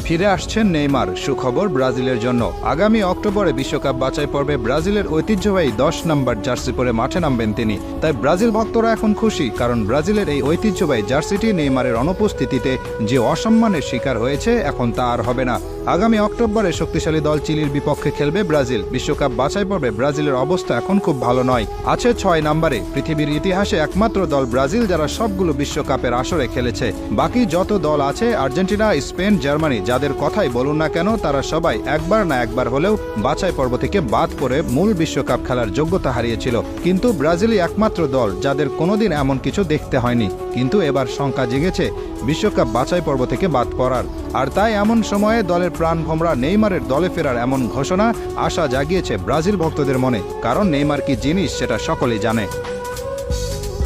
ফিরে আসছেন নেইমার। সুখবর ব্রাজিলের জন্য, আগামী অক্টোবরে বিশ্বকাপ বাছাই পর্বে ব্রাজিলের ঐতিহ্যবাহী 10 নম্বর জার্সি পরে মাঠে নামবেন তিনি। তাই ব্রাজিল ভক্তরা এখন খুশি, কারণ ব্রাজিলের এই ঐতিহ্যবাহী জার্সিটি নেইমারের অনুপস্থিতিতে যে অসম্মানের শিকার হয়েছে, এখন তা আর হবে না। আগামী অক্টোবরে শক্তিশালী দল চিলির বিপক্ষে খেলবে ব্রাজিল। বিশ্বকাপ বাছাই পর্বে ব্রাজিলের অবস্থা এখন খুব ভালো নয়, আছে 6 নম্বরে। পৃথিবীর ইতিহাসে একমাত্র দল ব্রাজিল যারা সবগুলো বিশ্বকাপের আসরে খেলেছে। বাকি যত দল আছে, আর্জেন্টিনা, স্পেন, জার্মানি, যাদের কথাই বলুন না কেন, তারা সবাই একবার না একবার হলেও বাছাই পর্ব থেকে বাদ পড়ে মূল বিশ্বকাপ খেলার যোগ্যতা হারিয়েছিল। কিন্তু ব্রাজিলই একমাত্র দল যাদের কোনোদিন এমন কিছু দেখতে হয়নি। কিন্তু এবার শঙ্কা জেগেছে বিশ্বকাপ বাছাই পর্ব থেকে বাদ পড়ার। আর তাই এমন সময়ে দলের প্রাণভোমরা নেইমারের দলে ফেরার এমন ঘোষণা আশা জাগিয়েছে ব্রাজিল ভক্তদের মনে, কারণ নেইমার কি জিনিস সেটা সকলেই জানে।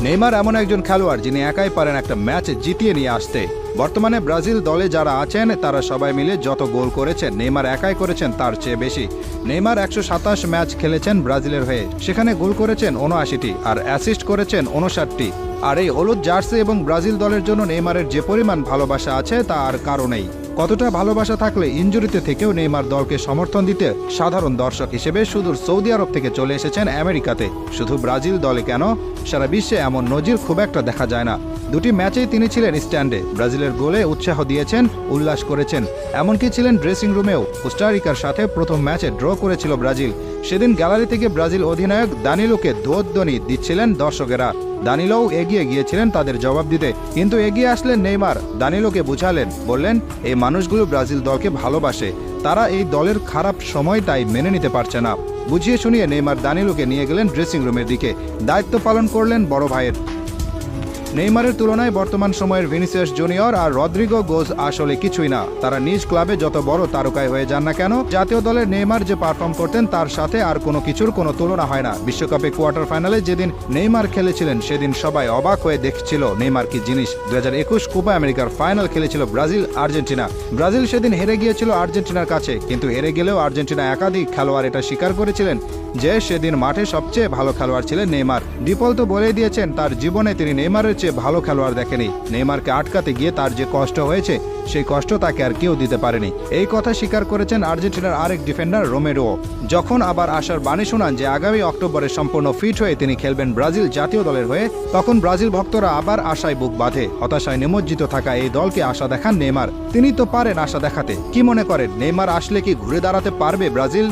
নেইমার এমন একজন খেলোয়াড় যিনি একাই পারেন একটা ম্যাচ জিতিয়ে নিয়ে আসতে। বর্তমানে ব্রাজিল দলে যারা আছেন তারা সবাই মিলে যত গোল করেছেন, নেইমার একাই করেছেন তার চেয়ে বেশি। নেইমার 127 ম্যাচ খেলেছেন ব্রাজিলের হয়ে, সেখানে গোল করেছেন 79টি আর অ্যাসিস্ট করেছেন 59টি। আর এই হলুদ জার্সি এবং ব্রাজিল দলের জন্য নেইমারের যে পরিমাণ ভালোবাসা আছে তা আর কারণেই। কতটা ভালোবাসা থাকলে ইনজুরিতে থেকেও নেইমার দলকে সমর্থন দিতে সাধারণ দর্শক হিসেবে সুদূর সৌদি আরব থেকে চলে এসেছেন আমেরিকাতে। শুধু ব্রাজিল দলে কেন, সারা বিশ্বে এমন নজির খুব একটা দেখা যায় না। 2টি ম্যাচেই তিনি ছিলেন স্ট্যান্ডে, ব্রাজিলের গোলে উৎসাহ দিয়েছেন, উল্লাস করেছেন, এমনকি ছিলেন ড্রেসিং রুমেও। কোস্টারিকার সাথে প্রথম ম্যাচে ড্র করেছিল ব্রাজিল। সেদিন গ্যালারি থেকে ব্রাজিল অধিনায়ক দানিলোকে ধ্বনি দিচ্ছিলেন দর্শকেরা। দানিলোও এগিয়ে গিয়েছিলেন তাদের জবাব দিতে, কিন্তু এগিয়ে আসলেন নেইমার, দানিলোকে বুঝালেন, বললেন এই মানুষগুলো ব্রাজিল দলকে ভালোবাসে, তারা এই দলের খারাপ সময়টাই মেনে নিতে পারছে না। বুঝিয়ে শুনিয়ে নেইমার দানিলোকে নিয়ে গেলেন ড্রেসিং রুমের দিকে, দায়িত্ব পালন করলেন বড় ভাইয়ের। নেইমারের তুলনায় বর্তমান সময়ের ভিনিসিয়াস জুনিয়র আর রদ্রিগো গোজ আসলে কিছুই না। তারা নিজ ক্লাবে যত বড় তারকায় হয়ে যান না কেন, জাতীয় দলের নেইমার যে পারফর্ম করতেন তার সাথে আর কোনো কিছুর কোনো তুলনা হয় না। বিশ্বকাপে কোয়ার্টার ফাইনালে যেদিন নেইমার খেলেছিলেন সেদিন সবাই অবাক হয়ে দেখছিল নেইমার কি জিনিস। 2021 কোপা আমেরিকার ফাইনাল খেলেছিল ব্রাজিল আর্জেন্টিনা। ব্রাজিল সেদিন হেরে গিয়েছিল আর্জেন্টিনার কাছে, কিন্তু হেরে গেলেও আর্জেন্টিনা একাধিক খেলোয়াড় এটা স্বীকার করেছিলেন যে সেদিন মাঠে সবচেয়ে ভালো খেলোয়াড় ছিলেন নেইমার। ডিপল তো বলেই দিয়েছেন তার জীবনে তিনি নেইমারের চেয়ে ভালো খেলোয়াড় দেখেনি। নেইমারকে আটকাতে গিয়ে তার যে কষ্ট হয়েছে সেই কষ্ট তাকে আর কেউ দিতে পারেনি, এই কথা স্বীকার করেছেন আর্জেন্টিনার আরেক ডিফেন্ডার রোমেরো। যখন আবার আশার বাণী শোনান যে আগামী অক্টোবরে সম্পূর্ণ ফিট হয়ে তিনি খেলবেন ব্রাজিল জাতীয় দলের হয়ে, তখন ব্রাজিল ভক্তরা আবার আশায় বুক বাঁধে। হতাশায় নিমজ্জিত থাকা এই দলকে আশা দেখান নেইমার। তিনি তো পারেন আশা দেখাতে। কি মনে করেন, নেইমার আসলে কি ঘুরে দাঁড়াতে পারবে ব্রাজিল?